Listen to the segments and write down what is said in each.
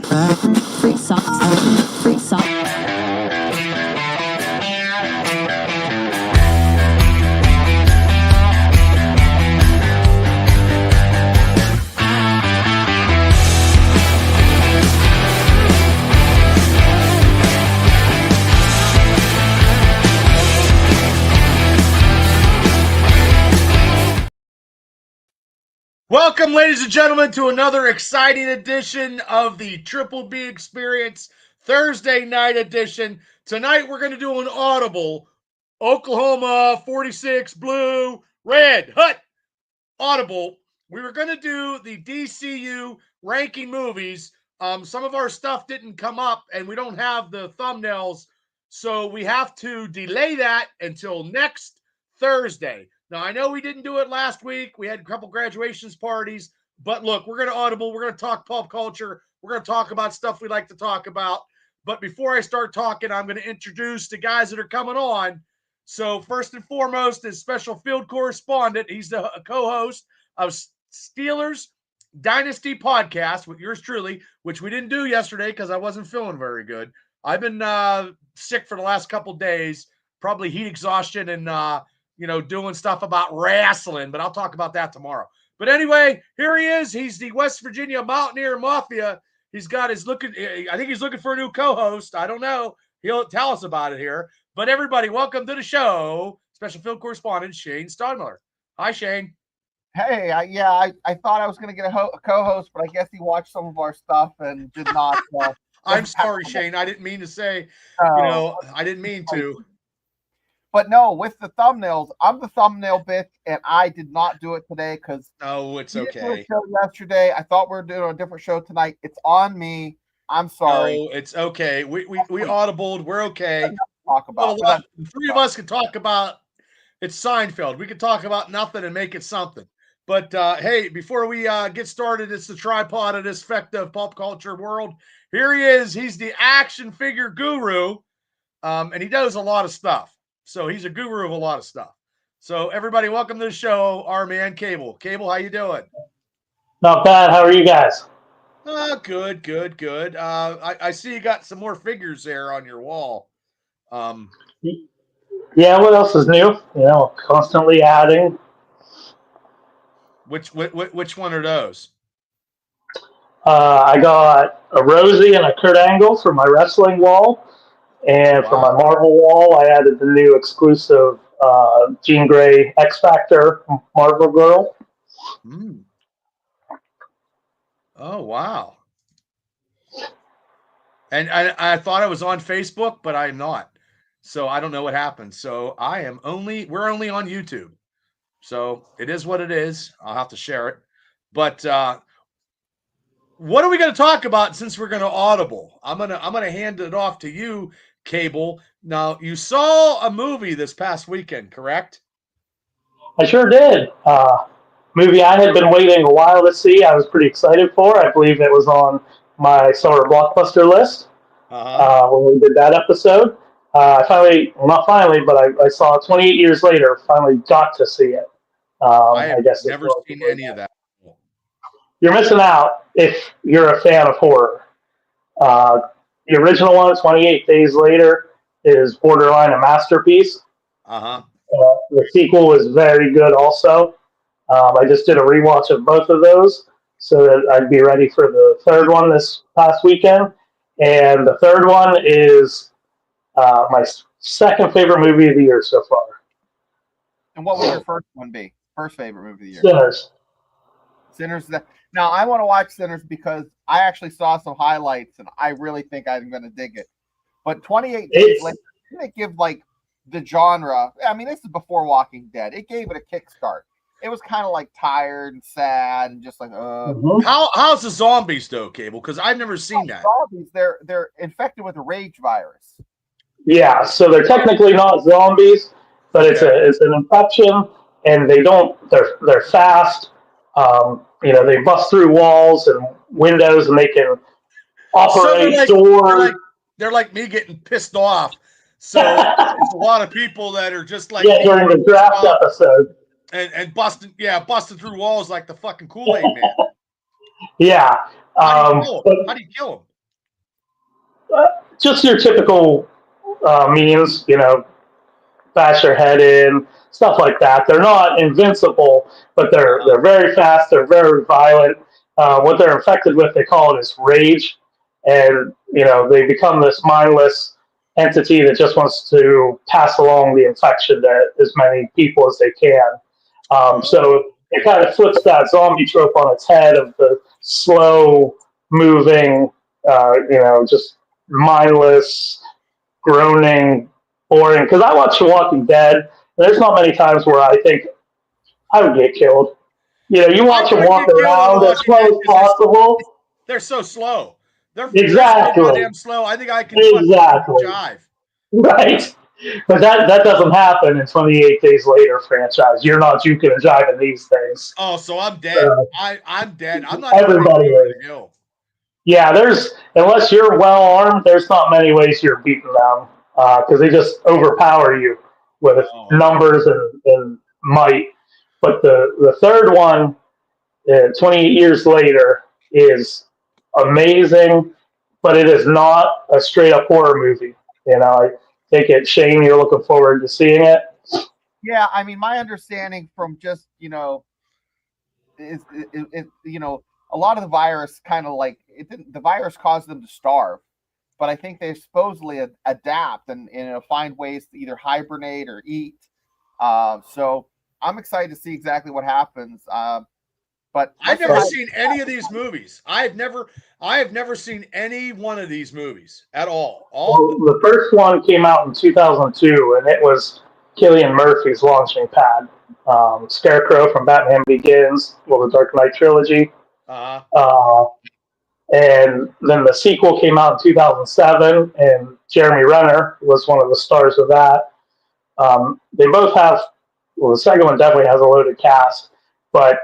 Free socks. Free socks. Welcome, ladies and gentlemen, to another exciting edition of the Triple B Experience Thursday night edition. Tonight, we're going to do an audible Oklahoma 46 Blue Red Hut audible. We were going to do the DCU ranking movies. Some of our stuff didn't come up, and we don't have the thumbnails, so we have to delay that until next Thursday. Now, I know we didn't do it last week. We had a couple graduations parties. But look, we're going to audible. We're going to talk pop culture. We're going to talk about stuff we like to talk about. But before I start talking, I'm going to introduce the guys that are coming on. So first and foremost is special field correspondent. He's the co-host of Steelers Dynasty Podcast with yours truly, which we didn't do yesterday because I wasn't feeling very good. I've been sick for the last couple days, probably heat exhaustion and doing stuff about wrestling, but I'll talk about that tomorrow. But anyway, here he is. He's the West Virginia Mountaineer Mafia. He's got his I think he's looking for a new co-host. I don't know. He'll tell us about it here. But everybody, welcome to the show. Special field correspondent Shane Steinmiller. Hi, Shane. Hey, I thought I was going to get a co-host, but I guess he watched some of our stuff and did not. I'm sorry, Shane. I didn't mean to say, I didn't mean to. But no, with the thumbnails, I'm the thumbnail bitch, and I did not do it today because it's okay. Show yesterday, I thought we were doing a different show tonight. It's on me. I'm sorry. No, it's okay. We audibled. We're okay. Talk about the three of us can talk about it's Seinfeld. We can talk about nothing and make it something. But hey, before we get started, it's the tripod of this effective pop culture world. Here he is. He's the action figure guru, and he does a lot of stuff. So he's a guru of a lot of stuff. So everybody, welcome to the show, our man Cable. Cable, how you doing? Not bad. How are you guys? Good. I see you got some more figures there on your wall. Yeah, what else is new? Constantly adding. Which one are those? I got a Rosie and a Kurt Angle for my wrestling wall. And for my Marvel wall, I added the new exclusive Jean Grey X Factor Marvel Girl. Mm. Oh, wow. And I thought I was on Facebook, but I'm not. So I don't know what happened. So we're only on YouTube. So it is what it is. I'll have to share it. But what are we going to talk about since we're going to audible? I'm gonna hand it off to you, Cable. Now, you saw a movie this past weekend, correct? I sure did. Movie I had been waiting a while to see. I was pretty excited for. I believe it was on my summer blockbuster list when we did that episode. Not finally, but I saw it 28 years later. Finally got to see it. I guess never seen any of that. You're missing out if you're a fan of horror. The original one, 28 Days Later, is borderline a masterpiece. The sequel is very good also. I just did a rewatch of both of those so that I'd be ready for the third one this past weekend. And the third one is my second favorite movie of the year so far. And what would your first one be? First favorite movie of the year? Sinners. Now, I want to watch Sinners because I actually saw some highlights, and I really think I'm going to dig it. But 28 Days Later, didn't it give, the genre? I mean, this is before Walking Dead. It gave it a kickstart. It was kind of, tired and sad and just How's the zombies, though, Cable? Because I've never seen that. Zombies, they're infected with a rage virus. Yeah, so they're technically not zombies, but it's an infection, and they're fast. They bust through walls and windows, and they can operate doors. They're like me getting pissed off. So there's a lot of people that are just like during the draft episode and busting through walls like the fucking Kool-Aid man. Yeah. How do you kill him? just your typical means, bash their head in, stuff like that. They're not invincible, but they're very fast. They're very violent. What they're infected with, they call it is rage, and they become this mindless entity that just wants to pass along the infection to as many people as they can. So it kind of flips that zombie trope on its head of the slow moving, just mindless, groaning, boring. Because I watch The Walking Dead. There's not many times where I think I would get killed. You watch them walk around as slow as possible. They're so slow. They're Exactly. so goddamn slow. I think I can jive. Right. But that doesn't happen in 28 Days Later franchise. You're not juking and jiving these things. Oh, so I'm dead. I'm dead. I'm not everybody is. Yeah, unless you're well armed, there's not many ways you're beating them because they just overpower you with numbers and might. But the third one, 28 years later, is amazing, but it is not a straight up horror movie. I take it, Shane, you're looking forward to seeing it. Yeah, I mean, my understanding from just is a lot of the virus kind of like the virus caused them to starve, but I think they supposedly adapt and find ways to either hibernate or eat. So I'm excited to see exactly what happens. But I've never seen any of these movies. I have never seen any one of these movies at all. The first one came out in 2002, and it was Cillian Murphy's launching pad. Scarecrow from Batman Begins, the Dark Knight trilogy. And then the sequel came out in 2007, and Jeremy Renner was one of the stars of that. They both have, the second one definitely has a loaded cast, but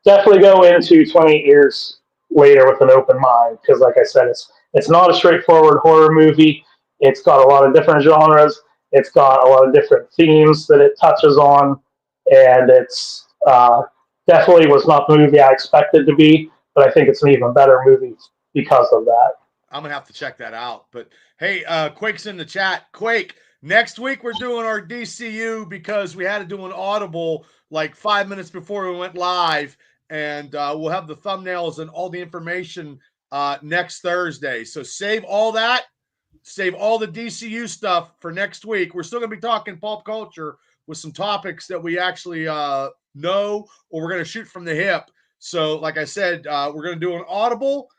definitely go into 28 years later with an open mind, because like I said, it's not a straightforward horror movie. It's got a lot of different genres. It's got a lot of different themes that it touches on, and it's definitely was not the movie I expected to be, but I think it's an even better movie because of that. I'm going to have to check that out. But hey, Quake's in the chat. Quake, next week we're doing our DCU because we had to do an audible like 5 minutes before we went live, and we'll have the thumbnails and all the information next Thursday. So save all that. Save all the DCU stuff for next week. We're still going to be talking pulp culture with some topics that we actually know, or we're going to shoot from the hip. So like I said, we're going to do an audible.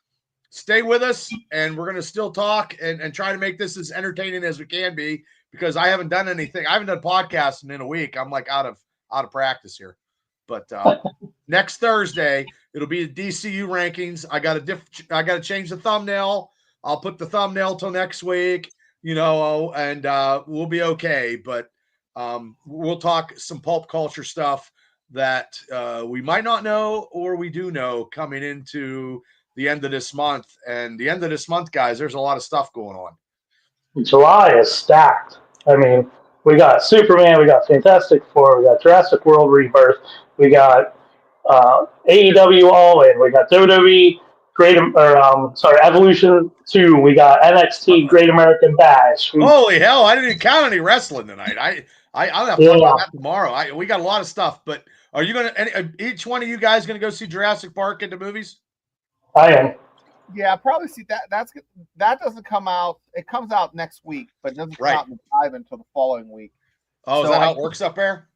Stay with us, and we're going to still talk and try to make this as entertaining as we can be, because I haven't done anything. I haven't done podcasting in a week. I'm like out of practice here. But next Thursday, it'll be the DCU rankings. I got to change the thumbnail. I'll put the thumbnail till next week, and we'll be okay. But we'll talk some pulp culture stuff that we might not know, or we do know, coming into the end of this month. And the end of this month, guys, there's a lot of stuff going on. July is stacked. I mean, we got Superman, we got Fantastic Four, we got Jurassic World Rebirth, we got AEW All In, we got WWE Evolution 2, we got NXT Great American Bash. Holy hell, I didn't even count any wrestling tonight. I'll have to talk about that tomorrow. We got a lot of stuff, but are you each one of you guys going to go see Jurassic Park at the movies? I am. Yeah, probably see that. That doesn't come out. It comes out next week, but it doesn't come out live until the following week. Oh, is that how it works up there?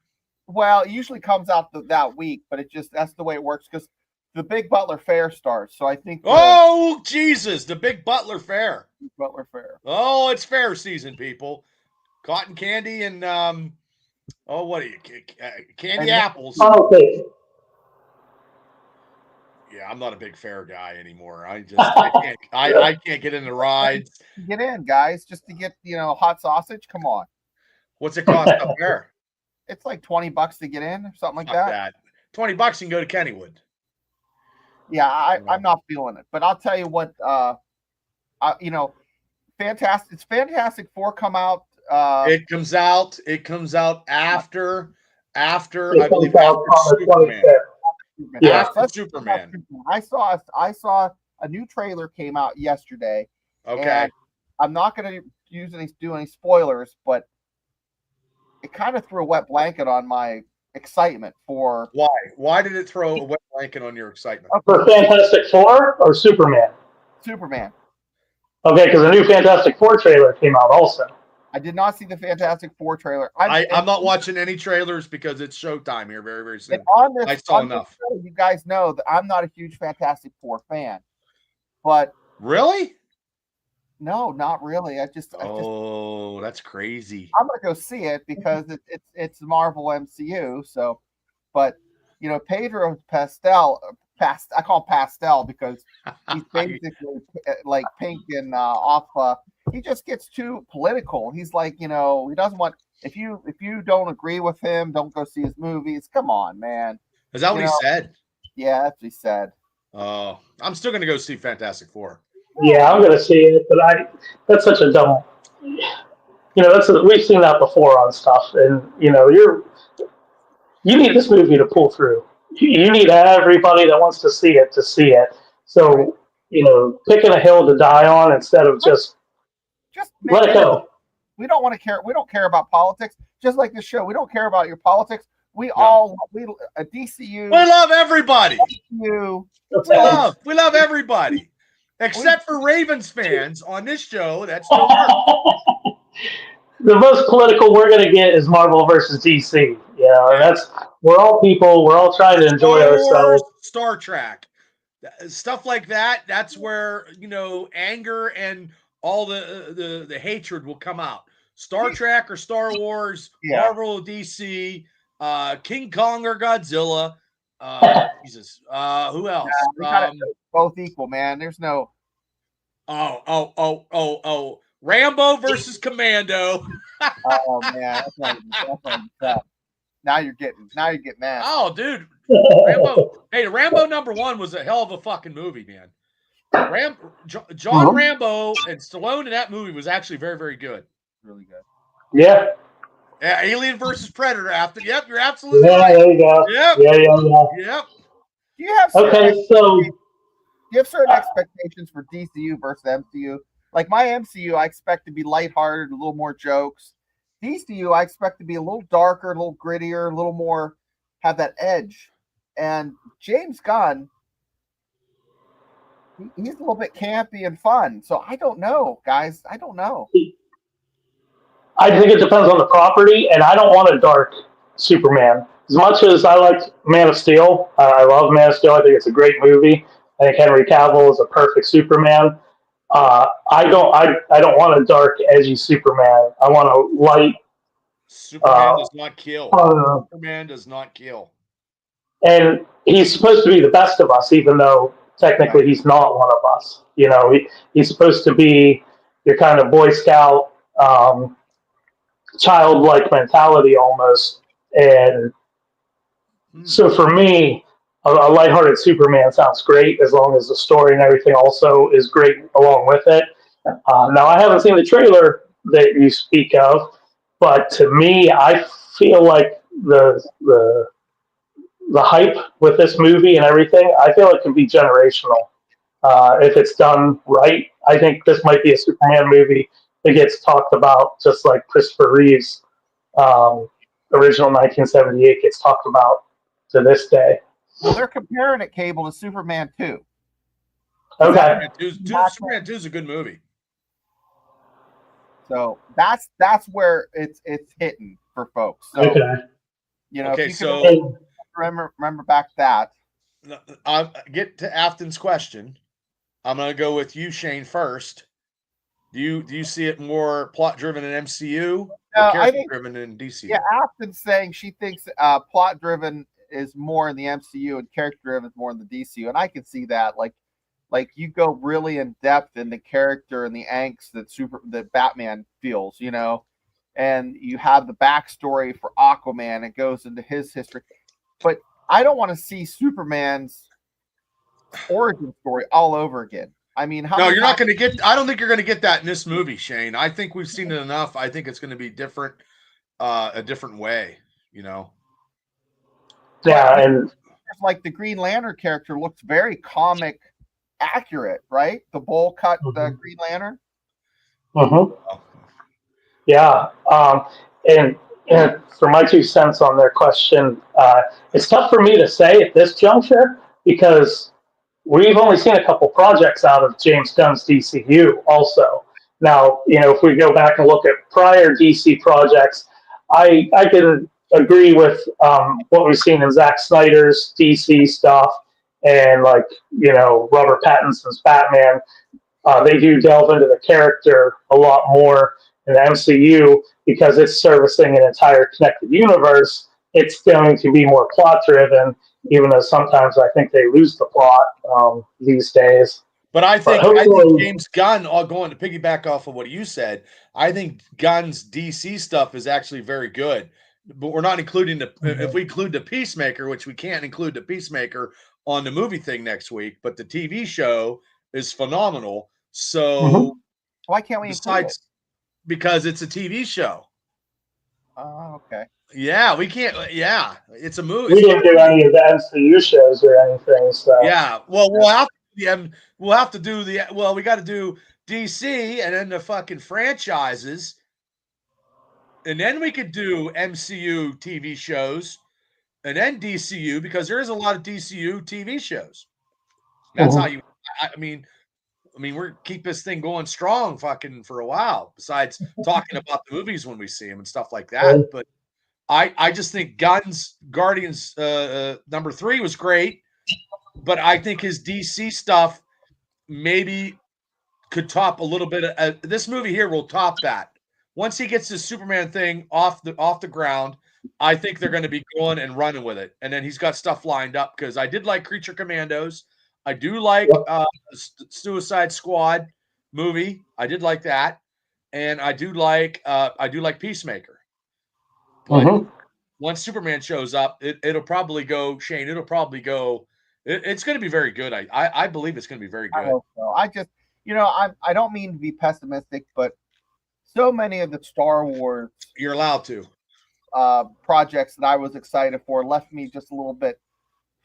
Well, it usually comes out that week, but that's the way it works because the Big Butler Fair starts. So I think. Jesus, the Big Butler Fair. Butler Fair. Oh, it's fair season, people. Cotton candy and what are you? Candy apples. Oh, okay. Yeah, I'm not a big fair guy anymore. I can't get in the rides. Get in, guys, just to get hot sausage. Come on. What's it cost up there? It's like $20 to get in, or something like that. $20 you can go to Kennywood. Yeah, I'm not feeling it, but I'll tell you what. Fantastic. It's Fantastic Four come out. It comes out after I believe after Superman. Yeah, Superman. I saw a new trailer came out yesterday. Okay. I'm not going to do any spoilers, but it kind of threw a wet blanket on my excitement for. Why? Why did it throw a wet blanket on your excitement? For Fantastic Four or Superman? Superman. Okay, because the new Fantastic Four trailer came out also. I did not see the Fantastic Four trailer. I'm not watching any trailers because it's showtime here very, very soon. I saw enough. Show, you guys know that I'm not a huge Fantastic Four fan. But really? No, not really. That's crazy. I'm gonna go see it because it's Marvel MCU. So, but Pedro Pascal. I call him Pastel because he's basically like pink and off. He just gets too political. He's like, he doesn't want. If you don't agree with him, don't go see his movies. Come on, man. Is that what he said? Yeah, that's what he said. Oh, I'm still gonna go see Fantastic Four. Yeah, I'm gonna see it, but that's such a dumb. We've seen that before on stuff, and you need this movie to pull through. You need everybody that wants to see it to see it. So picking a hill to die on instead of just let it go. We don't want to care. We don't care about politics. Just like this show, we don't care about your politics. We DCU. We love everybody. DCU. We love everybody. Except for Ravens fans on this show, that's still the most political we're going to get is Marvel versus DC. We're all people. We're all trying to enjoy ourselves. Star Trek, stuff like that. That's where anger and all the hatred will come out. Star Trek or Star Wars, Marvel or DC, King Kong or Godzilla. Jesus, who else? Both equal, man. There's no. Rambo versus Commando. Oh man, that's not even tough. Now you're getting mad. Oh, dude, Rambo. Hey, Rambo #1 was a hell of a fucking movie, man. John Rambo and Stallone in that movie was actually very, very good. Really good. Yeah. Alien versus Predator. Yep, you're absolutely right. There you go. Yep. Do you have certain expectations for DCU versus MCU? Like my MCU, I expect to be lighthearted, a little more jokes. DCU, I expect to be a little darker, a little grittier, a little more have that edge. And James Gunn, he's a little bit campy and fun. So I don't know, guys. I don't know. I think it depends on the property, and I don't want a dark Superman. As much as I like Man of Steel, I love Man of Steel. I think it's a great movie. I think Henry Cavill is a perfect Superman. I don't want a dark, edgy Superman. I want a light. Superman does not kill. Superman does not kill. And he's supposed to be the best of us, even though technically he's not one of us. He's supposed to be your kind of Boy Scout, childlike mentality almost. And so for me, a lighthearted Superman sounds great as long as the story and everything also is great along with it. Now, I haven't seen the trailer that you speak of, but to me, I feel like the hype with this movie and everything, I feel it can be generational if it's done right. I think this might be a Superman movie that gets talked about just like Christopher Reeve's original 1978 gets talked about to this day. Well, they're comparing it, Cable, to Superman 2. Okay. Superman 2 is a good movie. So that's where it's hitting for folks. So, okay. If you can remember back that. I'll get to Afton's question. I'm going to go with you, Shane, first. Do you see it more plot-driven in MCU or character-driven in DCU? Yeah, Afton's saying she thinks plot-driven is more in the MCU and character-driven is more in the DCU, and I can see that. Like you go really in depth in the character and the angst that Batman feels, and you have the backstory for Aquaman. It goes into his history, but I don't want to see Superman's origin story all over again. I mean, you're not going to get. I don't think you're going to get that in this movie, Shane. I think we've seen it enough. I think it's going to be different, a different way. Yeah, and like the Green Lantern character looks very comic accurate, right? The bowl cut Green Lantern. Mm-hmm. Yeah. And for my 2 cents on their question, it's tough for me to say at this juncture because we've only seen a couple projects out of James Gunn's DCU also. Now, if we go back and look at prior DC projects, I can agree with what we've seen in Zack Snyder's DC stuff and Robert Pattinson's Batman. They do delve into the character a lot more in the MCU because it's servicing an entire connected universe. It's going to be more plot driven, even though sometimes I think they lose the plot these days. But I think hopefully, James Gunn, all going to piggyback off of what you said, I think Gunn's DC stuff is actually very good. But we're not including if we include the Peacemaker, which we can't include the Peacemaker on the movie thing next week, but the TV show is phenomenal. So why can't we include it? Because it's a TV show. Oh, okay. Yeah, we can't. Yeah, it's a movie. We didn't do any of the MCU shows or anything. So yeah, well, we'll have to do we got to do DC and then the fucking franchises, and then we could do MCU TV shows, and then DCU because there is a lot of DCU TV shows. That's how you. I mean, we're keep this thing going strong, fucking for a while. Besides talking about the movies when we see them and stuff like that, but I just think Gunn's Guardians number 3 was great, but I think his DC stuff maybe could top a little bit. This movie here will top that. Once he gets his Superman thing off the ground, I think they're going to be going and running with it. And then he's got stuff lined up because I did like Creature Commandos. I do like Suicide Squad movie. I did like that, and I do like Peacemaker. But once Superman shows up, it'll probably go, Shane. It'll probably go. It's going to be very good. I believe it's going to be very good. I hope so. I just, I don't mean to be pessimistic, but so many of the Star Wars you're allowed to projects that I was excited for left me just a little bit.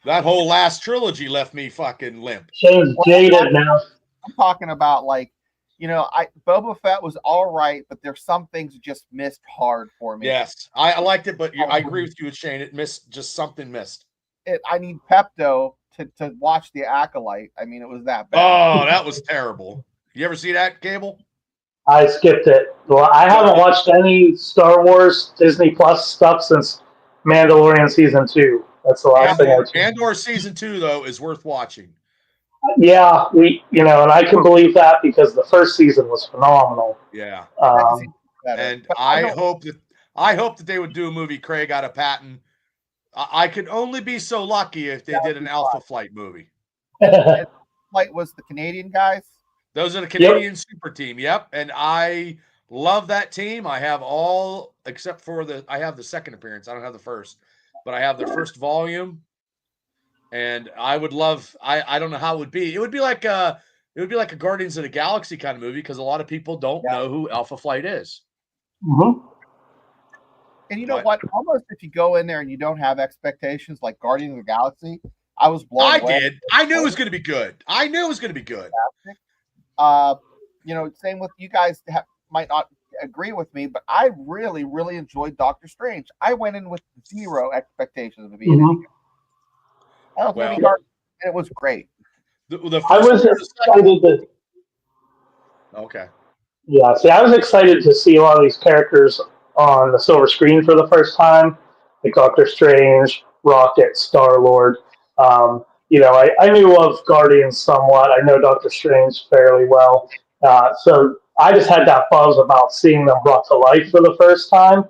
That whole last trilogy left me fucking limp. Shane's jaded now. I'm talking about Boba Fett was all right, but there's some things just missed hard for me. Yes, I liked it, but I agree with you, Shane. It missed, just something missed. I need Pepto to watch The Acolyte. I mean, it was that bad. Oh, that was terrible. You ever see that, Cable? I skipped it. Well, I haven't watched any Star Wars Disney Plus stuff since Mandalorian Season 2. That's the last thing I watched. Andor Season 2, though, is worth watching. Yeah, and I can believe that because the first season was phenomenal. Yeah. And I hope that they would do a movie, Craig, out of Patton. I could only be so lucky if they did an Alpha Flight movie. Flight was the Canadian guys? Those are the Canadian super team. Yep. And I love that team. I have all except for I have the second appearance. I don't have the first, but I have the first volume. And I would love, I don't know how it would be. It would be like a Guardians of the Galaxy kind of movie because a lot of people don't know who Alpha Flight is. Mm-hmm. And you know what? Almost if you go in there and you don't have expectations like Guardians of the Galaxy, I was blown away. I did. I knew it was going to be good. Same with you guys might not agree with me, but I really, really enjoyed Doctor Strange. I went in with zero expectations of it being any good. It was great. I was excited to. Okay. Yeah, see, I was excited to see a lot of these characters on the silver screen for the first time, like Doctor Strange, Rocket, Star-Lord. I knew of Guardians somewhat. I know Doctor Strange fairly well. So I just had that buzz about seeing them brought to life for the first time.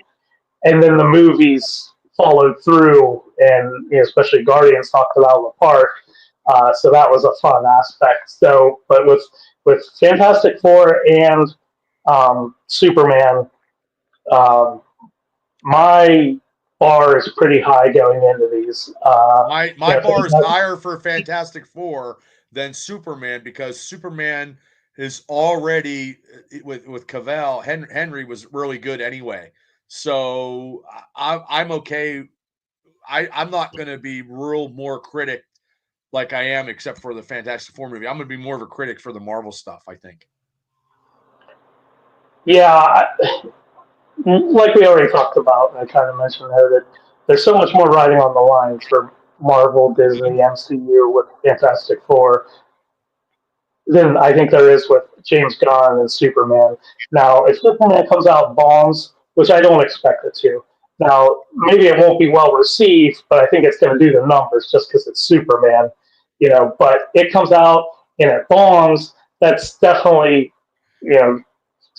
And then the movies followed through, and especially Guardians knocked it out of the park. So that was a fun aspect. So, but with Fantastic Four and Superman, my bar is pretty high going into these. My bar is higher for Fantastic Four than Superman because Superman is already with Cavill. Henry was really good anyway, so I'm okay. I'm not going to be more critic like I am, except for the Fantastic Four movie. I'm going to be more of a critic for the Marvel stuff, I think. Yeah, like we already talked about, I kind of mentioned there that there's so much more riding on the line for Marvel, Disney, MCU with Fantastic Four than I think there is with James Gunn and Superman. Now, if Superman comes out bombs, which I don't expect it to, now maybe it won't be well received, but I think it's going to do the numbers just because it's Superman, But it comes out and it bombs. That's definitely,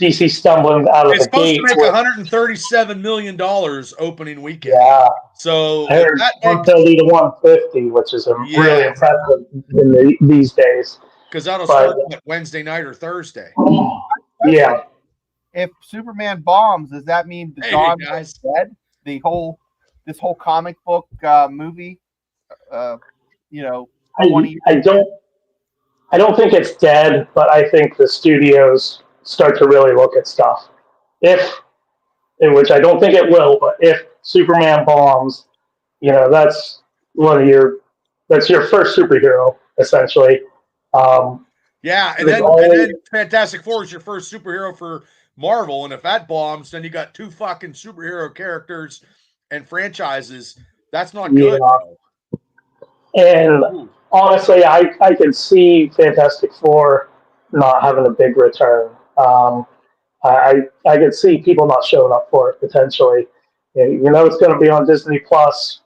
DC stumbling out of It's the supposed to gate. make $137 million opening weekend. Yeah, So I heard 130 to 150, which is really impressive these days. Because that'll start Wednesday night or Thursday. Yeah. If Superman bombs, does that mean the John is dead? This whole comic book movie, 20 I don't think it's dead, but I think the studios start to really look at stuff. Which I don't think it will, but if Superman bombs, that's that's your first superhero essentially. And then Fantastic Four is your first superhero for Marvel, and if that bombs, then you got two fucking superhero characters and franchises. That's not good. And honestly, I could see Fantastic Four not having a big return. I could see people not showing up for it potentially. It's going to be on Disney Plus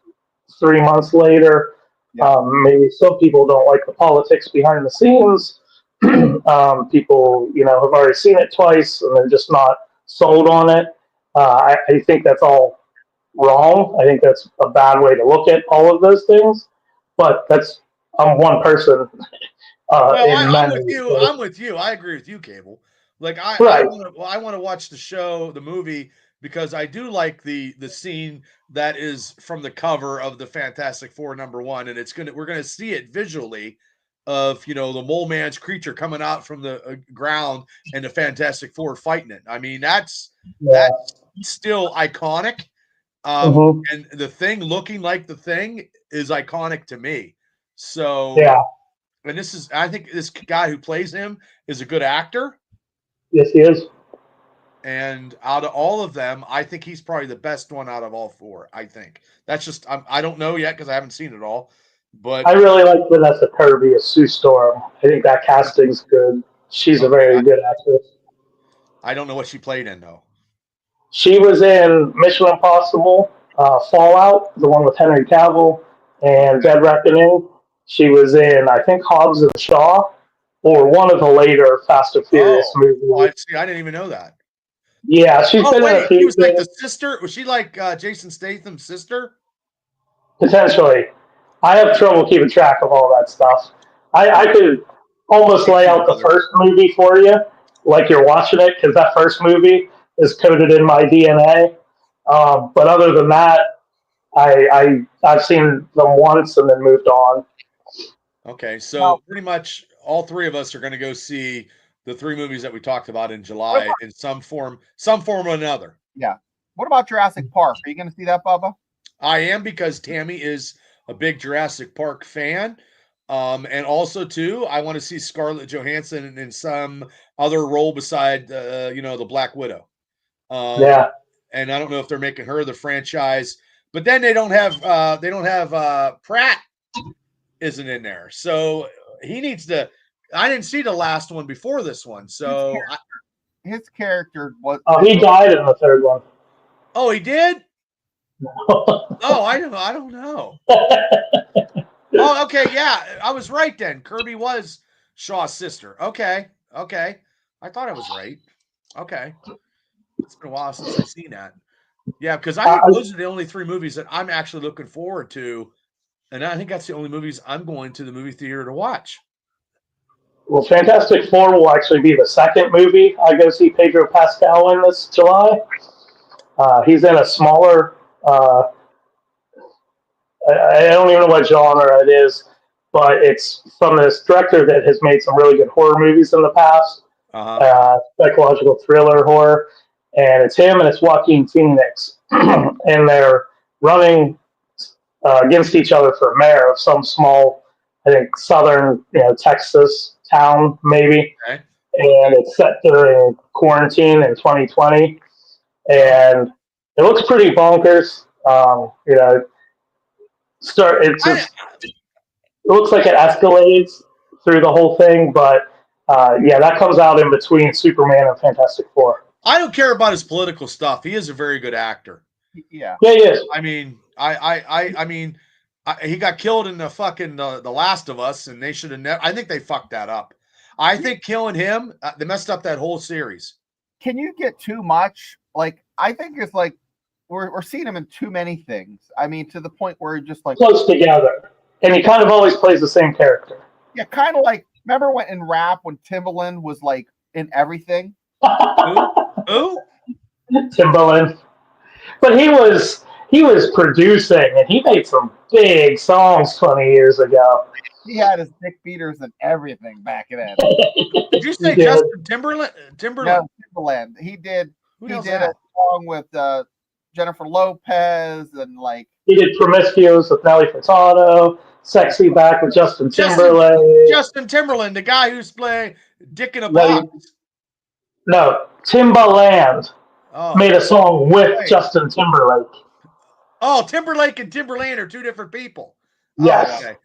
3 months later. Yeah. Maybe some people don't like the politics behind the scenes. People, have already seen it twice and they're just not sold on it. I think that's all wrong. I think that's a bad way to look at all of those things. But I'm one person. I'm with you. I agree with you, Cable. Like I want to watch the show, the movie, because I do like the scene that is from the cover of the Fantastic Four #1, and we're gonna see it visually of the mole man's creature coming out from the ground and the Fantastic Four fighting it. I mean that's still iconic. And the Thing looking like the Thing is iconic to me. So and I think this guy who plays him is a good actor. Yes, he is. And out of all of them, I think he's probably the best one out of all four. I think that's just I don't know yet because I haven't seen it all. But I really like Vanessa Kirby as Sue Storm. I think that casting's good. She's a very good actress. I don't know what she played in though. She was in Mission Impossible, Fallout, the one with Henry Cavill, and Dead Reckoning. She was in, I think, Hobbs and Shaw, or one of the later Fast and Furious movies. I didn't even know that. Yeah, she's been in a few. She was like the sister. Was she like Jason Statham's sister? Potentially. I have trouble keeping track of all that stuff. I could almost lay out the first movie for you, like you're watching it, because that first movie is coded in my DNA. But other than that, I've seen them once and then moved on. Okay, so pretty much all three of us are going to go see the three movies that we talked about in July in some form or another. Yeah. What about Jurassic Park? Are you going to see that, Bubba? I am, because Tammy is a big Jurassic Park fan. And also, too, I want to see Scarlett Johansson in some other role beside, the Black Widow. And I don't know if they're making her the franchise, but then they don't have Pratt isn't in there. So he needs to. I didn't see the last one before this one, so his character was. Oh, he died in the third one. Oh, he did. Oh, I don't know. Oh, okay, yeah, I was right then. Kirby was Shaw's sister. Okay. I thought I was right. Okay, it's been a while since I've seen that. Yeah, because I think those are the only three movies that I'm actually looking forward to, and I think that's the only movies I'm going to the movie theater to watch. Well, Fantastic Four will actually be the second movie I go see Pedro Pascal in this July. He's in a smaller, I don't even know what genre it is, but it's from this director that has made some really good horror movies in the past, psychological thriller horror, and it's him and it's Joaquin Phoenix, and they're running against each other for mayor of some small, I think, southern, Texas town, maybe. Okay. and it's set during quarantine in 2020, and it looks pretty bonkers. You know, it looks like it escalates through the whole thing, but yeah, that comes out in between Superman and Fantastic Four. I don't care about his political stuff. He is a very good actor. Yeah, he is. I mean, he got killed in the fucking the Last of Us, and they should have never. I think they fucked that up. I think killing him, they messed up that whole series. Can you get too much? Like, I think it's like we're seeing him in too many things. I mean, to the point where just like close together, and he kind of always plays the same character. Yeah, kind of like remember when in rap when Timbaland was like in everything. Who? Timbaland. But he was producing, and he made some big songs 20 years ago. He had his dick beaters and everything back then. Did you say Justin Timberland? No, Timbaland. He did a song with Jennifer Lopez and like he did Promiscuous with Nelly Furtado, Sexy Back with Justin Timberlake. Justin Timberland, the guy who's playing Dick in a Box. No, Timbaland made a song with Justin Timberlake. Oh, Timberlake and Timberland are two different people. Yes. Okay.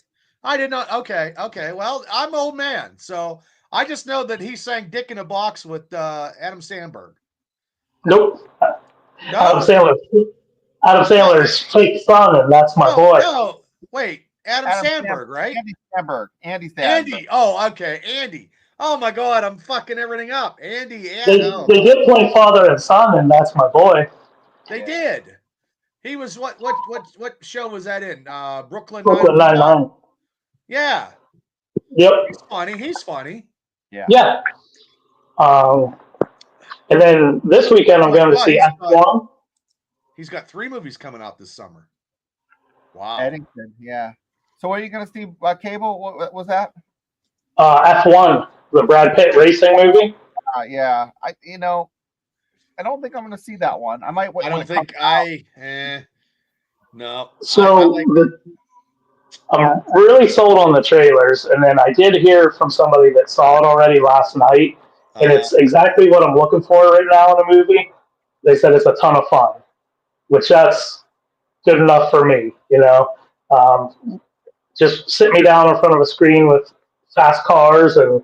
I did not. Okay. Well, I'm an old man, so I just know that he sang Dick in a Box with Adam Sandberg. Nope. No. Adam Sandler's fake son, and that's my boy. No, wait. Adam Sandberg, right? Andy Sandberg. Andy. Oh, okay. Andy. Oh, my God. I'm fucking everything up. Andy. They did play father and son, and that's my boy. They did. He was what show was that in? Brooklyn Nine-Nine. Yeah. Yep. He's funny. Yeah. And then this weekend I'm going to see F1. He's got 3 movies coming out this summer. Wow. Eddington, yeah. So what are you going to see? Cable? What was that? F1, the Brad Pitt racing movie. Yeah. I don't think I'm going to see that one. I might. I don't think no. So I'm really sold on the trailers, and then I did hear from somebody that saw it already last night, and it's exactly what I'm looking for right now in a movie. They said it's a ton of fun, which that's good enough for me, just sit me down in front of a screen with fast cars and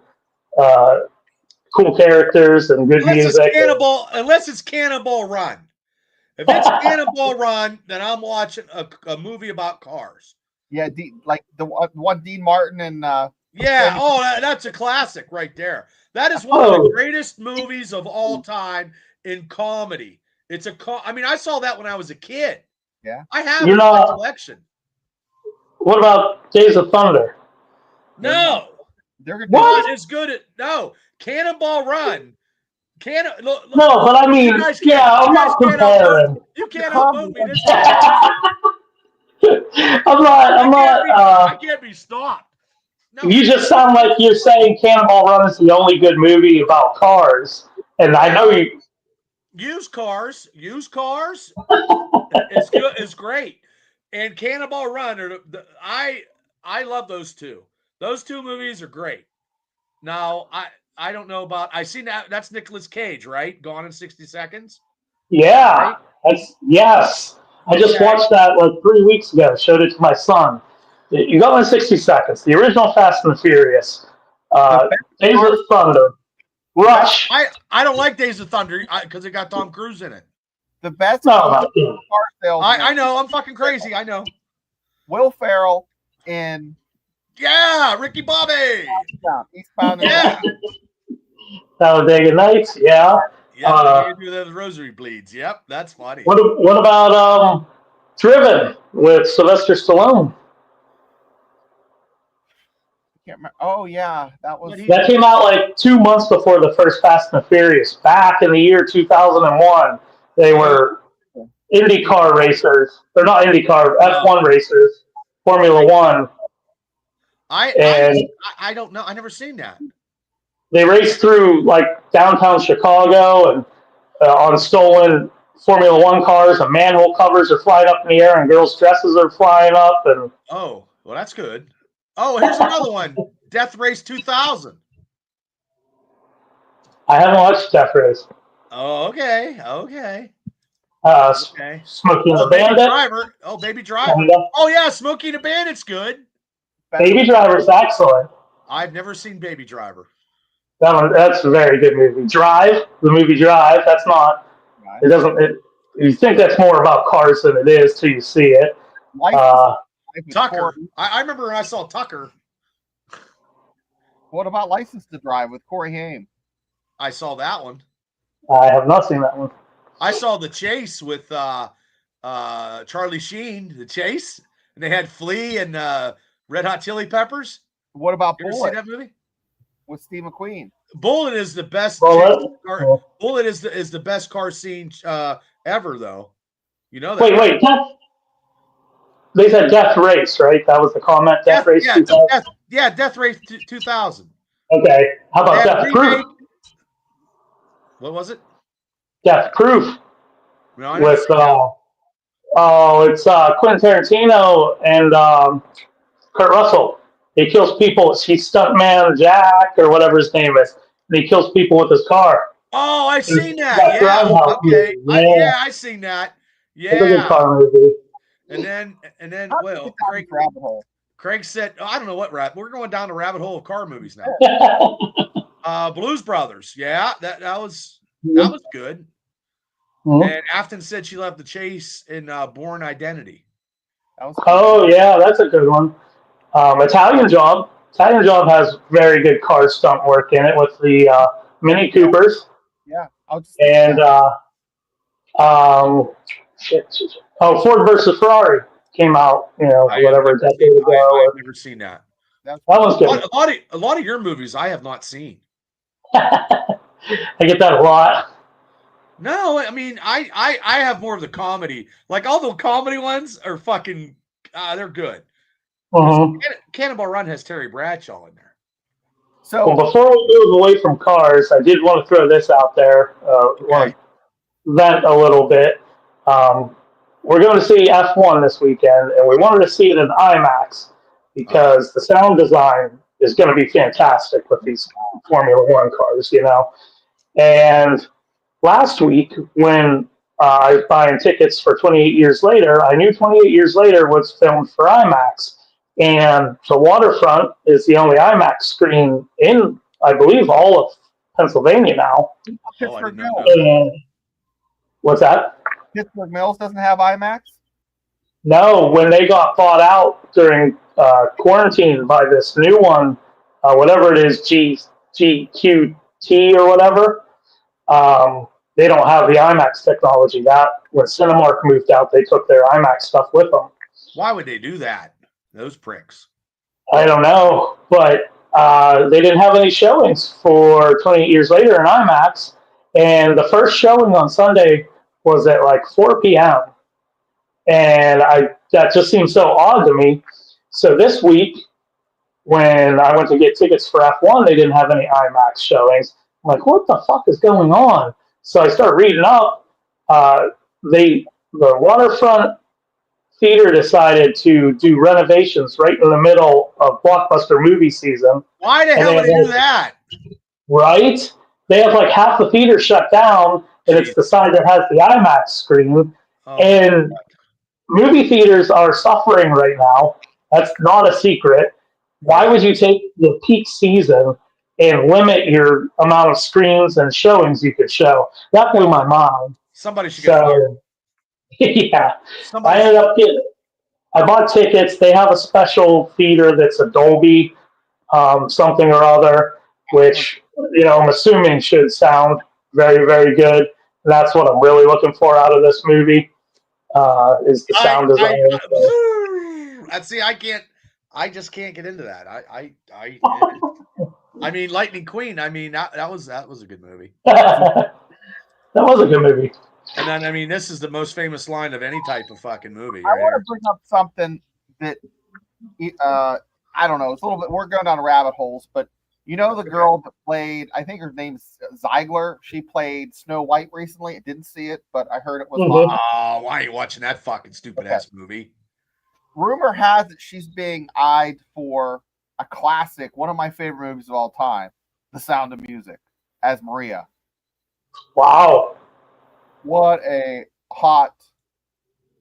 cool characters and good music. Unless it's Cannonball Run. If it's Cannonball Run, then I'm watching a movie about cars. Yeah, like the one Dean Martin and that's a classic right there. That is one of the greatest movies of all time in comedy. It's I saw that when I was a kid. Yeah, I have a collection. What about Days of Thunder? No, they're not as good at Cannonball Run. No, but I mean, I'm not comparing. You can't outvote me. I can't be stopped. No, you just sound like you're saying Cannonball Run is the only good movie about cars, and I know you. Used cars. It's good. It's great. And Cannonball Run I love those two. Those 2 movies are great. Now I don't know about. I seen that's Nicolas Cage, right? Gone in 60 Seconds. Yeah, right? Yes. I just watched that like 3 weeks ago. Showed it to my son. You got in 60 Seconds. The original Fast and the Furious. Days of Thunder. Rush. I don't like Days of Thunder because it got Tom Cruise in it. The best car salesman. I know. I'm fucking crazy. I know. Will Ferrell in. Yeah, Ricky Bobby. Eastbound. Yeah. Talladega Nights. Yeah. Yeah, do those rosary bleeds. Yep, that's funny. What about Driven with Sylvester Stallone? Can't remember. Oh yeah, that came out like 2 months before the first Fast and the Furious. Back in the year 2001, they were IndyCar racers. They're not IndyCar, F1 racers, Formula One. I don't know. I never seen that. They raced through like downtown Chicago and on stolen Formula One cars, and manhole covers are flying up in the air, and girls' dresses are flying up. And well, that's good. Oh, here's another one. Death Race 2000. I haven't watched Death Race. Oh, okay. Okay. Smokey and the Baby Bandit. Driver. Oh, Baby Driver. And, Oh, yeah. Smokey and the Bandit's good. Baby Driver's excellent. I've never seen Baby Driver. That's a very good movie. Drive, the movie Drive. That's not. It doesn't. You think that's more about cars than it is till you see it. Tucker. I remember when I saw Tucker. What about License to Drive with Corey Haim? I saw that one. I have not seen that one. I saw The Chase with Charlie Sheen. The Chase, and they had Flea and Red Hot Chili Peppers. What about you ever Bullet? see that movie with Steve McQueen? Bullet is the best. Bullet is the best car scene ever, though. You know that. Wait. They said Death Race, right? That was the comment. Death Race. Yeah, Death Race 2000. Okay. How about Death Proof? What was it? Death Proof. No, with it's Quentin Tarantino and Kurt Russell. He kills people. He's Stuntman Jack or whatever his name is, and he kills people with his car. Oh, I've seen that. Yeah. Okay. I've seen that. Yeah. It's a good car movie. And then, well, Craig said, I don't know what we're going down the rabbit hole of car movies now. Blues Brothers. Yeah, that was good. Mm-hmm. And Afton said she loved The Chase in Bourne Identity. Yeah, that's a good one. Italian Job. Italian Job has very good car stunt work in it with the Mini Coopers. Yeah. And Ford versus Ferrari came out, a decade ago. I've never seen that. That was good. A lot of your movies I have not seen. I get that a lot. No, I mean I have more of the comedy. Like all the comedy ones are fucking they're good. Mm-hmm. Cannonball Run has Terry Bradshaw in there. So before we move away from cars, I did want to throw this out there. Want to vent a little bit. We're going to see F1 this weekend, and we wanted to see it in IMAX because the sound design is going to be fantastic with these Formula One cars, And last week, when I was buying tickets for 28 Years Later, I knew 28 Years Later was filmed for IMAX. And the Waterfront is the only IMAX screen in, I believe, all of Pennsylvania now. Pittsburgh Mills. And what's that? Pittsburgh Mills doesn't have IMAX? No, when they got bought out during quarantine by this new one, whatever it is, GQT or whatever, they don't have the IMAX technology. That when Cinemark moved out, they took their IMAX stuff with them. Why would they do that? Those pricks. I don't know, but they didn't have any showings for 28 Years Later in IMAX, and the first showing on Sunday was at like 4 p.m. And that just seemed so odd to me. So this week, when I went to get tickets for F1, they didn't have any IMAX showings. I'm like, what the fuck is going on? So I start reading up. The Waterfront Theater decided to do renovations right in the middle of Blockbuster movie season. Why the hell would they do that? Right? They have like half the theater shut down, and it's the side that has the IMAX screen. And movie theaters are suffering right now. That's not a secret. Why would you take the peak season and limit your amount of screens and showings you could show? That blew my mind. Somebody should get fired. Yeah. I bought tickets. They have a special theater that's a Dolby something or other, which, I'm assuming should sound very, very good. And that's what I'm really looking for out of this movie, is the sound design. I just can't get into that. I mean, Lightning Queen. I mean, that was a good movie. That was a good movie. And then, I mean, this is the most famous line of any type of fucking movie. I want to bring up something that, I don't know. It's a little bit, we're going down rabbit holes, but the girl that played, I think her name's Ziegler. She played Snow White recently. I didn't see it, but I heard it was live. Oh, why are you watching that fucking stupid ass movie? Rumor has it she's being eyed for a classic, one of my favorite movies of all time, The Sound of Music. as Maria. Wow. What a hot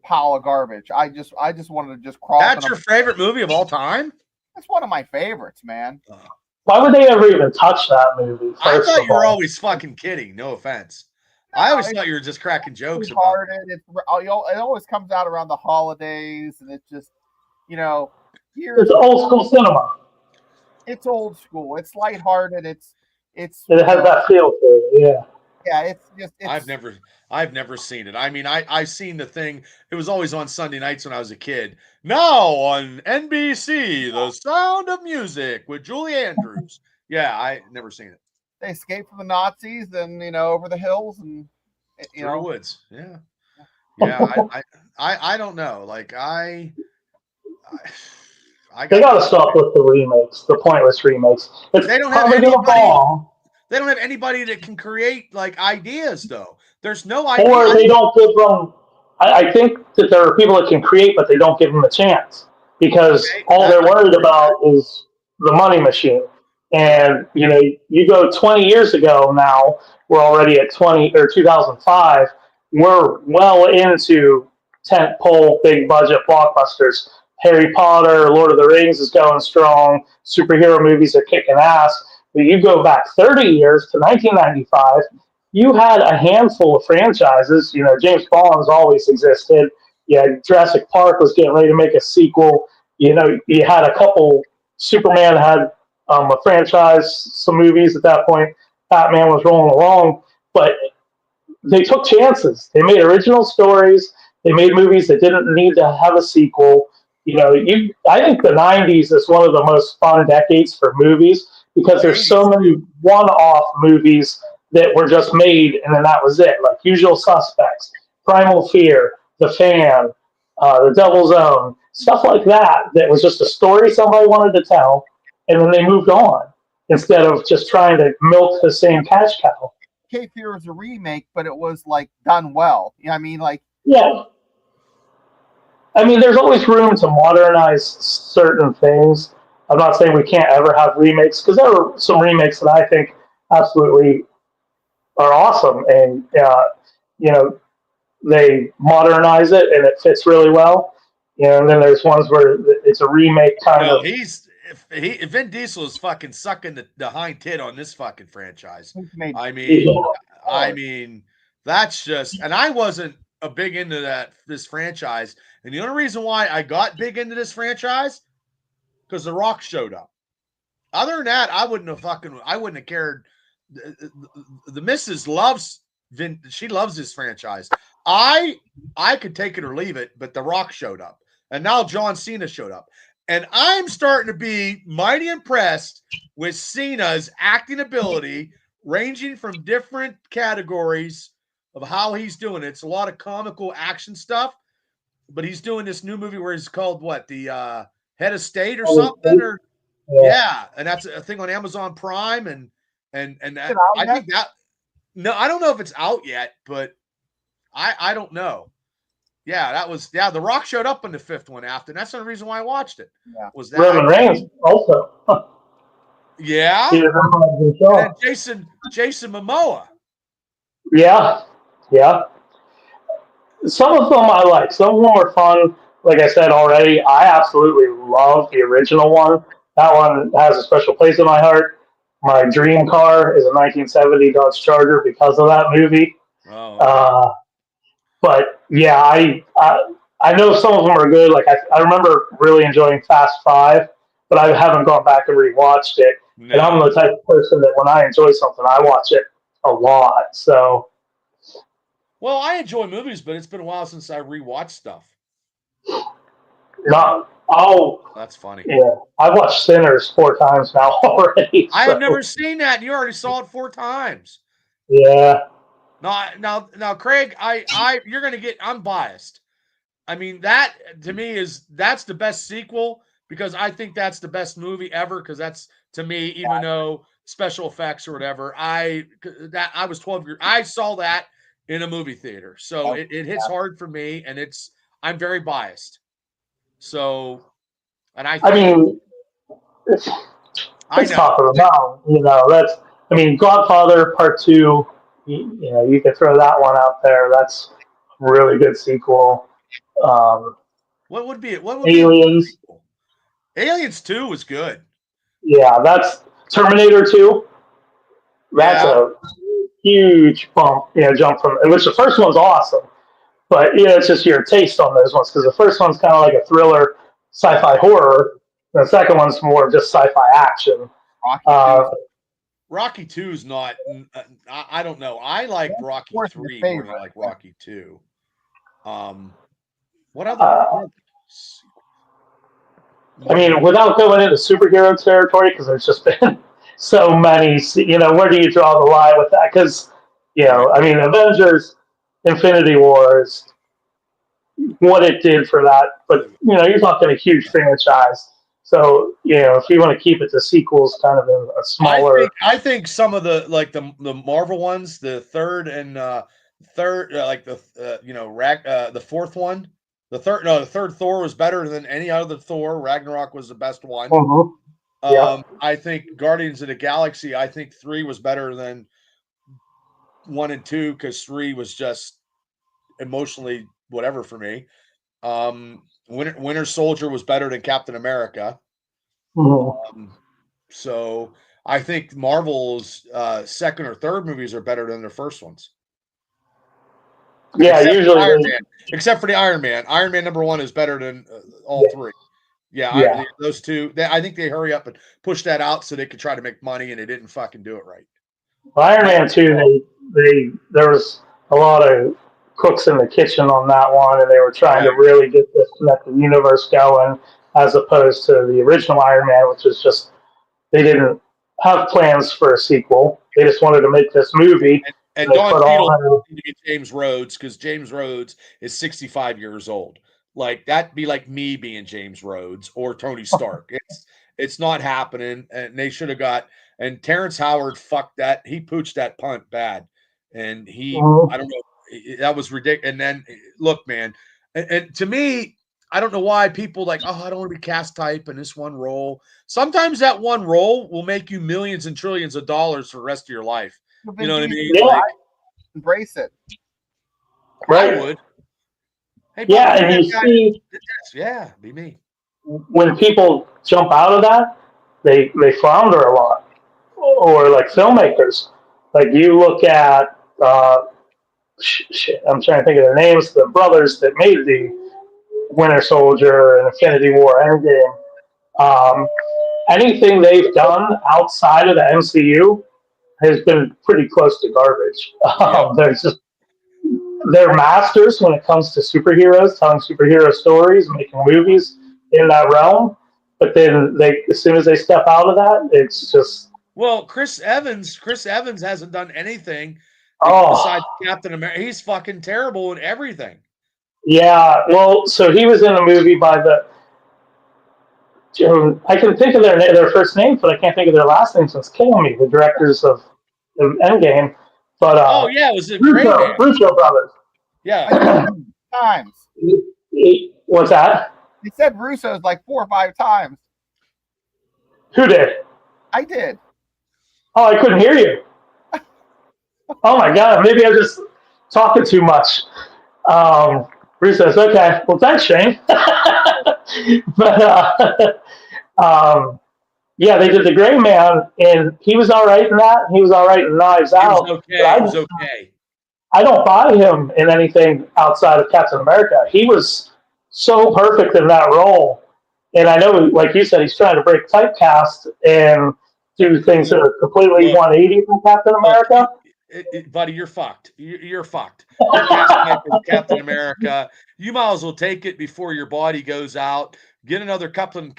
pile of garbage. I just wanted to just crawl. That's your favorite movie of all time? It's one of my favorites, man. Why would they ever even touch that movie? I thought you were always fucking kidding. No offense. I always thought you were just cracking jokes about it. It always comes out around the holidays, and it's just, it's old school cinema. It's old school. It's lighthearted. It has that feel to it. Yeah. Yeah, I've never seen it. I mean, I've seen the thing. It was always on Sunday nights when I was a kid. Now on NBC, The Sound of Music with Julie Andrews. Yeah, I never seen it. They escaped from the Nazis and over the hills and through the woods. Yeah. Yeah, I don't know. Like they got to stop with the remakes, the pointless remakes. They don't have anybody. They don't have anybody that can create like ideas, though. There's no idea. Or they don't give them. I think that there are people that can create, but they don't give them a chance because all they're worried about is the money machine. And you go 20 years ago now. We're already at 2005. We're well into tentpole, big budget blockbusters. Harry Potter, Lord of the Rings is going strong. Superhero movies are kicking ass. But you go back 30 years to 1995, you had a handful of franchises. James Bond's always existed. Jurassic Park was getting ready to make a sequel. You had a couple. Superman had a franchise, some movies at that point. Batman was rolling along, but they took chances. They made original stories. They made movies that didn't need to have a sequel. I think the 90s is one of the most fun decades for movies because there's so many one-off movies that were just made and then that was it. Like Usual Suspects, Primal Fear, The Fan, The Devil's Own, stuff like that was just a story somebody wanted to tell and then they moved on instead of just trying to milk the same cash cow. Cape Fear was a remake, but it was like done well. Yeah. I mean, there's always room to modernize certain things. I'm not saying we can't ever have remakes because there are some remakes that I think absolutely are awesome, and they modernize it and it fits really well. And then there's ones where it's a remake kind of. Vin Diesel is fucking sucking the hind tit on this fucking franchise. I mean, that's just, and I wasn't a big into this franchise. And the only reason why I got big into this franchise, because The Rock showed up. Other than that, I wouldn't have cared. The missus loves Vin. She loves this franchise. I could take it or leave it, but The Rock showed up. And now John Cena showed up. And I'm starting to be mighty impressed with Cena's acting ability, ranging from different categories of how he's doing it. It's a lot of comical action stuff, but he's doing this new movie where he's called what? The Head of State or something? Or yeah, and that's a thing on Amazon Prime, and that, I think that I don't know if it's out yet, but I don't know. Yeah, The Rock showed up in the fifth one after, and that's the reason why I watched it. Yeah. Was that Roman Reigns also? Yeah. And Jason Momoa. Yeah. Some of them I like. Some of them are fun. Like I said already, I absolutely love the original one. That one has a special place in my heart. My dream car is a 1970 Dodge Charger because of that movie. Oh. But yeah, I know some of them are good. Like I remember really enjoying Fast 5, but I haven't gone back and rewatched it. No. And I'm the type of person that when I enjoy something, I watch it a lot. So. Well, I enjoy movies, but it's been a while since I rewatched stuff. That's funny. Yeah, I've watched Sinners 4 times now already. I have never seen that, and you already saw it 4 times. Yeah. Now, Craig, you're gonna get. I'm biased. I mean, that to me that's the best sequel because I think that's the best movie ever. Because that's to me, even though special effects or whatever, I was 12 years. I saw that in a movie theater, so it hits hard for me, and I'm very biased. So, and I mean, it's talking about, that's I mean, Godfather Part 2, you could throw that one out there. That's a really good sequel. What would be Aliens. Aliens 2 was good. Yeah, that's Terminator 2. That's a huge jump from, which the first one's awesome. But it's just your taste on those ones, because the first one's kind of like a thriller, sci-fi horror. The second one's more just sci-fi action. Rocky 2 is not. I don't know. I like Rocky 3 more than I like Rocky 2. What other? I mean, without going into superhero territory, because there's just been so many. Where do you draw the line with that? Because I mean, Avengers, Infinity War is what it did for that, but you're talking a huge franchise. So if you want to keep it to sequels, kind of in a smaller. I think some of the Marvel ones, the third and the fourth one, the third Thor was better than any other Thor. Ragnarok was the best one. I think Guardians of the Galaxy. I think 3 was better than 1 and 2, because 3 was just emotionally whatever for me. Winter Soldier was better than Captain America. So I think Marvel's second or third movies are better than their first ones. Yeah, except for the Iron Man. Iron Man #1 is better than all 3. Yeah, those two. I think they hurry up and push that out so they could try to make money, and they didn't fucking do it right. Iron Man 2, there was a lot of cooks in the kitchen on that one, and they were trying to really get this connected universe going, as opposed to the original Iron Man, which is just, they didn't have plans for a sequel. They just wanted to make this movie. And Don Cheadle needed to be James Rhodes, because James Rhodes is 65 years old. Like, that'd be like me being James Rhodes or Tony Stark. It's not happening, and they should have got. And Terrence Howard fucked that. He pooched that punt bad, and I don't know. That was ridiculous. And then look, man, and to me, I don't know why people I don't want to be cast type in this one role. Sometimes that one role will make you millions and trillions of dollars for the rest of your life. You know what I mean? Yeah. Embrace it. Right. I would. Hey, and you see, be me. When people jump out of that, they flounder a lot. Or like filmmakers, like you look at, I'm trying to think of their names, the brothers that made the Winter Soldier and Infinity War Endgame. Anything they've done outside of the MCU has been pretty close to garbage. They're masters when it comes to superheroes, telling superhero stories, making movies in that realm. But then as soon as they step out of that, it's just. Well, Chris Evans hasn't done anything besides Captain America. He's fucking terrible in everything. Yeah, well, so he was in a movie by I can think of their first names, but I can't think of their last names. It's killing me. The directors of Endgame, but it was a great man. Russo brothers. Yeah, times. What's that? He said Russo's like 4 or 5 times. Who did? I did. Oh, I couldn't hear you. Oh my god, maybe I'm just talking too much. Russo's okay. Well, thanks, Shane. But they did The Gray Man, and he was all right in that. He was all right in Knives Out. He was okay. I don't buy him in anything outside of Captain America. He was so perfect in that role. And I know, like you said, he's trying to break typecast and do things that are completely 180 from Captain America. Buddy, you're fucked. You're fucked. You're cast with Captain America. You might as well take it before your body goes out. Get another couple of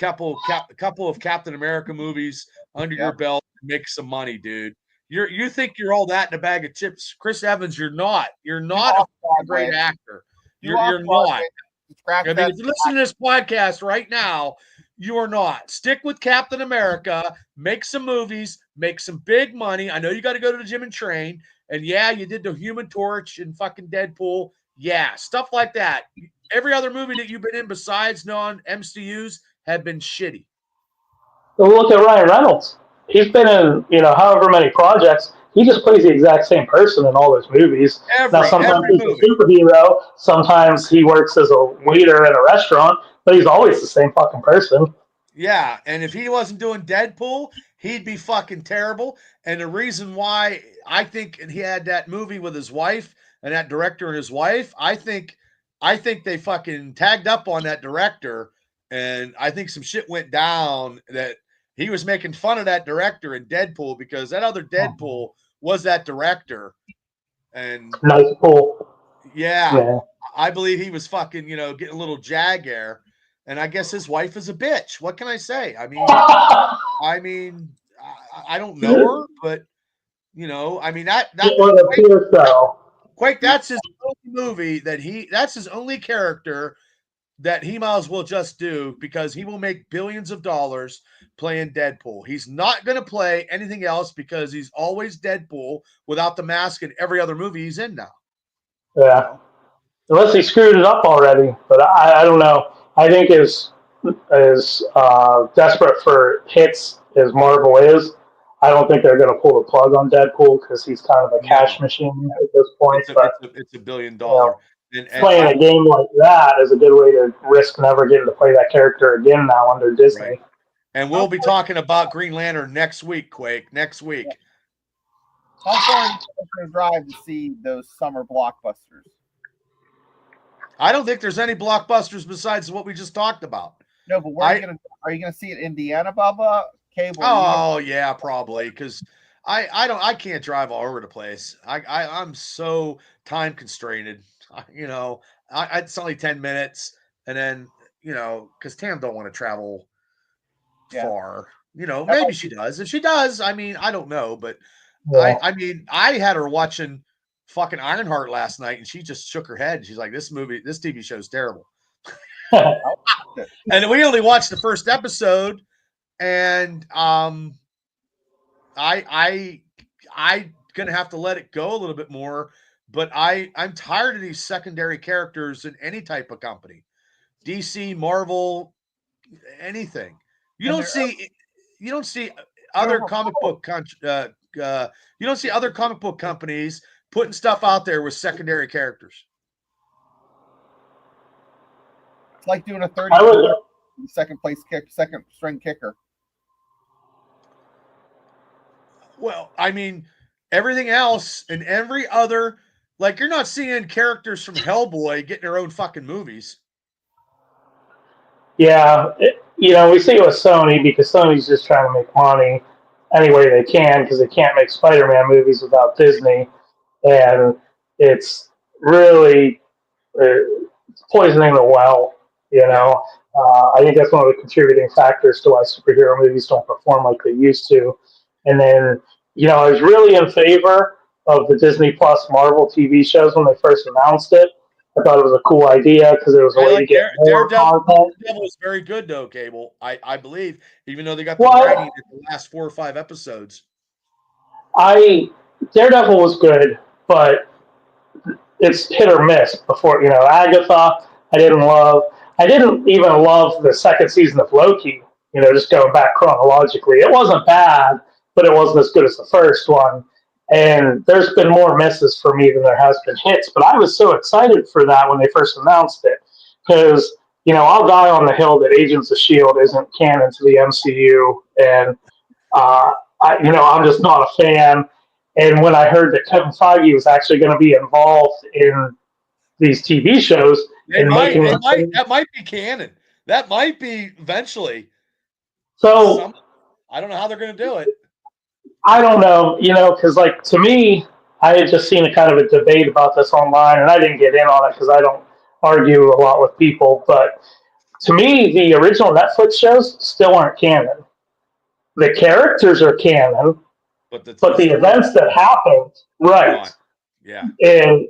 Captain America movies under your belt and make some money, dude. You think you're all that in a bag of chips. Chris Evans, you're not. You're not a great actor. You're not. I mean, if you listen to this podcast right now, you are not. Stick with Captain America. Make some movies. Make some big money. I know you got to go to the gym and train. And you did the Human Torch and fucking Deadpool. Yeah, stuff like that. Every other movie that you've been in besides non-MCUs have been shitty. Well, look at Ryan Reynolds. he's been in, however many projects. He just plays the exact same person in all his movies. Now, sometimes he's movie. a superhero. Sometimes he works as a waiter in a restaurant, but he's always the same fucking person. Yeah, and if he wasn't doing Deadpool, he'd be fucking terrible. And the reason why I think he had that movie with his wife and that director and his wife, I think they fucking tagged up on that director, and I think some shit went down that he was making fun of that director in Deadpool because that other Deadpool was that director. And nice pull. Yeah, I believe he was fucking, getting a little jag air. And I guess his wife is a bitch. What can I say? I mean, I don't know her, but Quake, that's his only movie that's his only character that he might as well just do because he will make billions of dollars playing Deadpool. He's not going to play anything else because he's always Deadpool without the mask in every other movie he's in now. Yeah. Unless he screwed it up already, but I don't know. I think as desperate for hits as Marvel is, I don't think they're going to pull the plug on Deadpool because he's kind of a cash machine at this point. It's $1 billion. Playing a game like that is a good way to risk never getting to play that character again now under Disney. Right. And we'll be talking about Green Lantern next week, Quake. Next week. How far are you going to drive to see those summer blockbusters? I don't think there's any blockbusters besides what we just talked about. No, but are you going to see it in Indiana, Bubba? Cable? Oh yeah, probably because I can't drive all over the place. I'm so time constrained. It's only 10 minutes, and then because Tam don't want to travel far. Maybe she does. If she does, I don't know, but I had her watching fucking Ironheart last night, and she just shook her head. She's like, "This TV show is terrible." And we only watched the first episode, and I gonna have to let it go a little bit more. But I'm tired of these secondary characters in any type of company, DC, Marvel, anything. You don't see other comic book companies putting stuff out there with secondary characters. It's like doing a 30 second string kicker. Well, everything else and every other, like you're not seeing characters from Hellboy getting their own fucking movies. Yeah, we see it with Sony because Sony's just trying to make money any way they can because they can't make Spider-Man movies without Disney, and it's really poisoning the well. I think that's one of the contributing factors to why superhero movies don't perform like they used to. And then, I was really in favor of the Disney Plus Marvel TV shows when they first announced it. I thought it was a cool idea because it was a way to get more content. Daredevil was very good, though, Cable. I believe, even though they got the writing in the last 4 or 5 episodes. Daredevil was good, but it's hit or miss. Before, Agatha, I didn't love. I didn't even love the second season of Loki. Just going back chronologically, it wasn't bad, but it wasn't as good as the first one. And there's been more misses for me than there has been hits. But I was so excited for that when they first announced it. Because, I'll die on the hill that Agents of S.H.I.E.L.D. isn't canon to the MCU. And, I'm just not a fan. And when I heard that Kevin Feige was actually going to be involved in these TV shows, that might be canon. That might be eventually. So I don't know how they're going to do it. I don't know, because to me, I had just seen a kind of a debate about this online, and I didn't get in on it because I don't argue a lot with people. But to me, the original Netflix shows still aren't canon. The characters are canon, but the events that happened, right? Yeah. And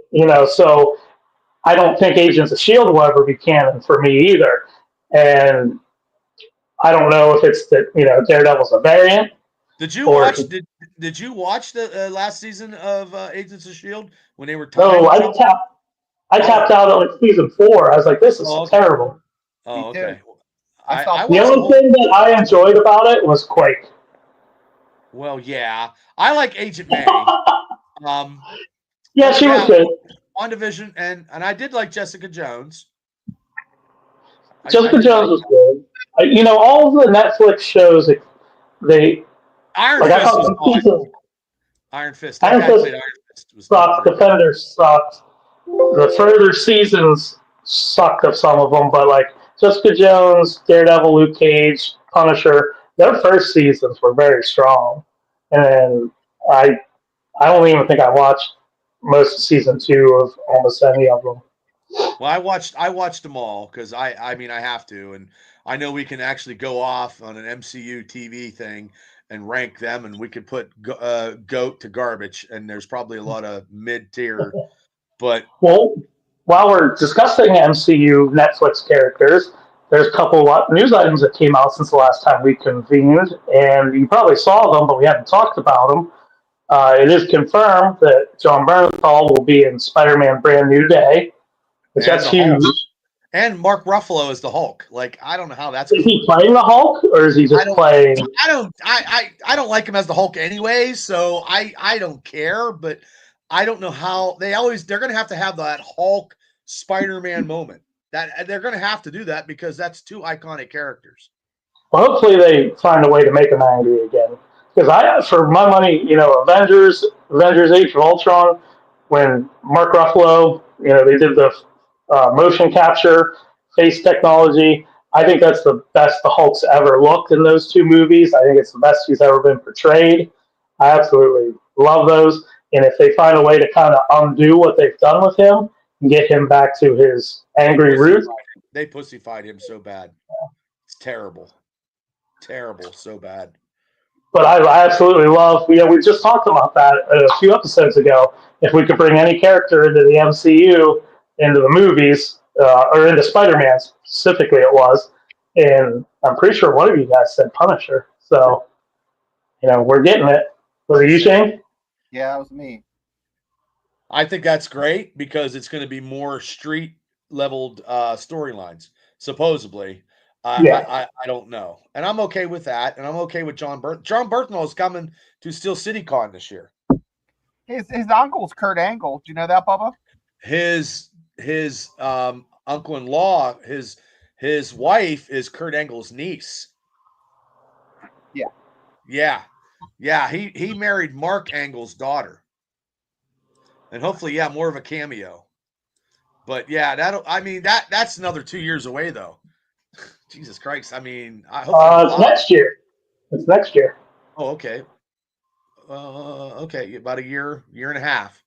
so I don't think Agents of S.H.I.E.L.D. will ever be canon for me either. And I don't know if it's that Daredevil's a variant. Did you watch? Did you watch the last season of Agents of S.H.I.E.L.D. when they were? No, I tapped out on season 4. I was like, this is terrible. Oh, okay. The only thing that I enjoyed about it was Quake. Well, yeah, I like Agent May. Yeah, she was good. WandaVision, and I did like Jessica Jones. Jessica Jones was good. You know, all of the Netflix shows, they Iron like Fist I thought was the season, Iron Fist. That guy played Iron Fist. Was sucked. Defenders sucked. The further seasons sucked of some of them, but like Jessica Jones, Daredevil, Luke Cage, Punisher, their first seasons were very strong. And then I don't even think I watched most of season 2 of almost any of them. Well, I watched them all because I mean I have to, and I know we can actually go off on an MCU TV thing and rank them, and we could put GOAT to garbage, and there's probably a lot of mid tier, but well, while we're discussing MCU Netflix characters, there's a couple of news items that came out since the last time we convened, and you probably saw them, but we haven't talked about them. It is confirmed that John Bernthal will be in Spider-Man: Brand New Day, which that's huge. Hulk. And Mark Ruffalo is the Hulk. Like, I don't know how that's. Is he playing the Hulk, or is he just playing? I don't like him as the Hulk anyway, so I don't care. But I don't know how they're going to have that Hulk Spider-Man moment. That they're going to have to do that because that's two iconic characters. Well, hopefully they find a way to make him angry again. Because for my money, you know, Avengers Age of Ultron, when Mark Ruffalo, you know, they did the motion capture face technology. I think that's the best the Hulk's ever looked in those two movies. I think it's the best he's ever been portrayed. I absolutely love those. And if they find a way to kind of undo what they've done with him and get him back to his angry roots. They pussified him so bad. It's terrible. Terrible, so bad. But I absolutely love, you know, we just talked about that a few episodes ago. If we could bring any character into the MCU, into the movies, or into Spider-Man specifically, it was. And I'm pretty sure one of you guys said Punisher. So, you know, we're getting it. Was it you, Shane? Yeah, it was me. I think that's great because it's going to be more street-leveled storylines, supposedly. I don't know. And I'm okay with that. And I'm okay with John Bernthal. John Bernthal is coming to Steel City Con this year. His uncle's Kurt Angle. Do you know that, Bubba? His uncle-in-law, his wife is Kurt Angle's niece. Yeah. Yeah. Yeah. He married Mark Angle's daughter. And hopefully, yeah, more of a cameo. But yeah, that's another 2 years away though. Jesus Christ! I mean, I hope it's next year. It's next year. Oh, okay. Okay, about a year and a half.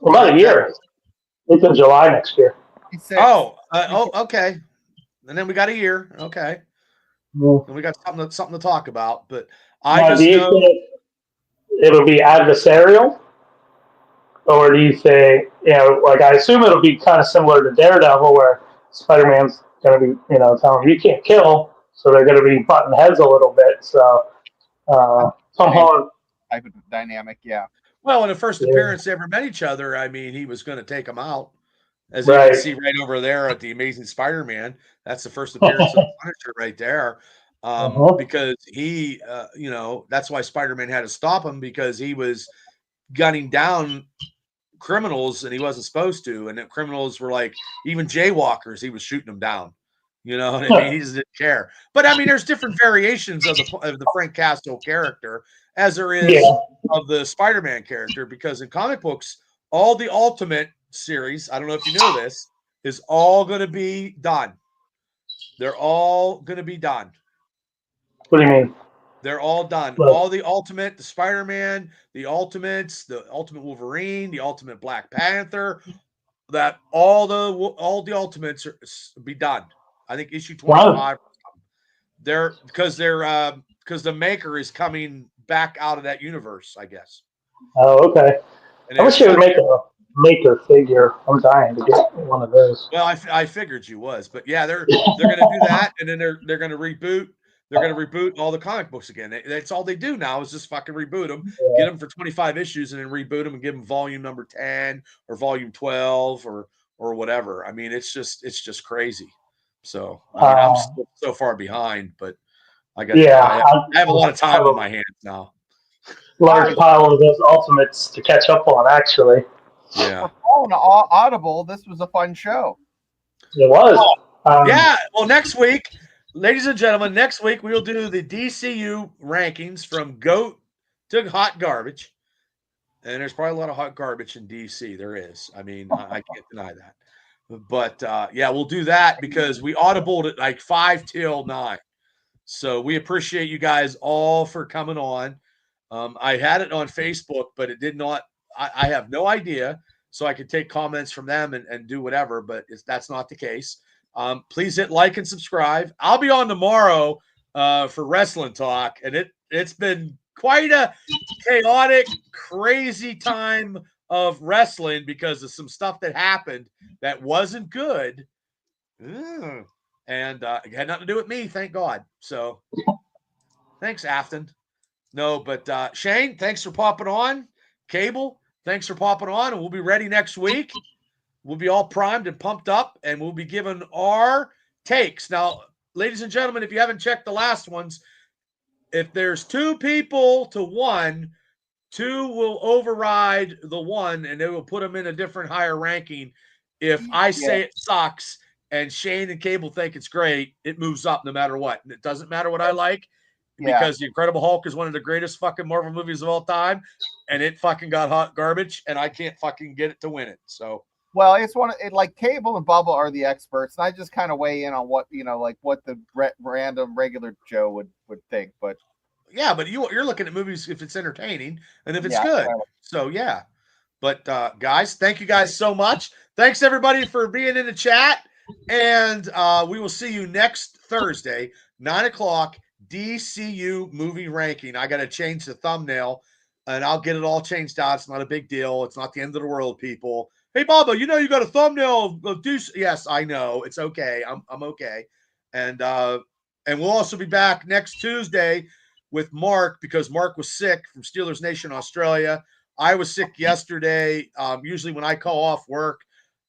About a year. It's in July next year. Okay. And then we got a year. Okay. And we got something to talk about. But I just know it'll be adversarial, or do you think, you know, like I assume it'll be kind of similar to Daredevil, where Spider-Man's going to be, you know, telling him you can't kill, so they're going to be butting heads a little bit. So somehow type of dynamic, yeah. Well, in the first appearance they ever met each other, I mean, he was going to take him out. As you can see right over there at the Amazing Spider-Man, that's the first appearance of Punisher right there. Because he, you know, that's why Spider-Man had to stop him, because he was gunning down criminals and he wasn't supposed to. And the criminals were like, even jaywalkers, he was shooting them down. You know what I mean? He just didn't care. But I mean, there's different variations of the Frank Castle character as there is of the Spider-Man character, because in comic books, all the Ultimate series, I don't know if you know this, is all going to be done. They're all going to be done. What do you mean? They're all done. What? All the Ultimate, the Spider-Man, the Ultimates, the Ultimate Wolverine, the Ultimate Black Panther, that all the Ultimates be done. I think issue 25. Wow. Because the maker is coming back out of that universe, I guess. Oh, okay. I wish you would make a maker figure. I'm dying to get one of those. Well, I figured you was, but yeah, they're going to do that, and then they're going to reboot. They're going to reboot all the comic books again. That's all they do now is just fucking reboot them, get them for 25 issues, and then reboot them and give them volume number 10 or volume 12 or whatever. I mean, it's just crazy. So I mean, I'm so far behind, but I have a lot of time on my hands now. Large pile of those ultimates to catch up on, actually. Yeah. For phone audible, this was a fun show. It was. Yeah. Well, next week, ladies and gentlemen, next week we'll do the DCU rankings from GOAT to hot garbage. And there's probably a lot of hot garbage in DC. There is. I mean, I can't deny that. But yeah, we'll do that because we audibled at like 5 till 9. So we appreciate you guys all for coming on. I had it on Facebook, but it did not. I have no idea. So I could take comments from them and do whatever, but that's not the case. Please hit like and subscribe. I'll be on tomorrow for Wrestling Talk, and it's been quite a chaotic, crazy time of wrestling because of some stuff that happened that wasn't good. And it had nothing to do with me, thank God. So thanks, Afton. No, but Shane, thanks for popping on. Cable, thanks for popping on, and we'll be ready next week. We'll be all primed and pumped up, and we'll be giving our takes. Now, ladies and gentlemen, if you haven't checked the last ones, if there's 2 people to 1, 2 will override the 1, and they will put them in a different higher ranking. If I say it sucks and Shane and Cable think it's great, it moves up no matter what. And it doesn't matter what I like because The Incredible Hulk is one of the greatest fucking Marvel movies of all time, and it fucking got hot garbage, and I can't fucking get it to win it. So, well, it's like Cable and Bubba are the experts, and I just kind of weigh in on what what the random regular Joe would think. But yeah, but you're looking at movies if it's entertaining and if it's good. So yeah. But guys, thank you guys so much. Thanks everybody for being in the chat, and we will see you next Thursday, 9:00. DCU movie ranking. I got to change the thumbnail, and I'll get it all changed out. It's not a big deal. It's not the end of the world, people. Hey, Bubba, you got a thumbnail of DC. Yes, I know. It's okay. I'm okay. And we'll also be back next Tuesday with Mark because Mark was sick from Steelers Nation Australia. I was sick yesterday. Usually when I call off work,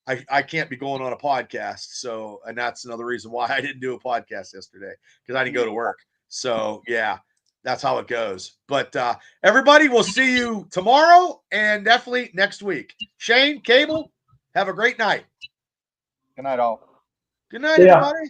I can't be going on a podcast. So, and that's another reason why I didn't do a podcast yesterday because I didn't go to work. So yeah, that's how it goes. But everybody, we'll see you tomorrow and definitely next week. Shane, Cable, have a great night. Good night, all. Good night, everybody.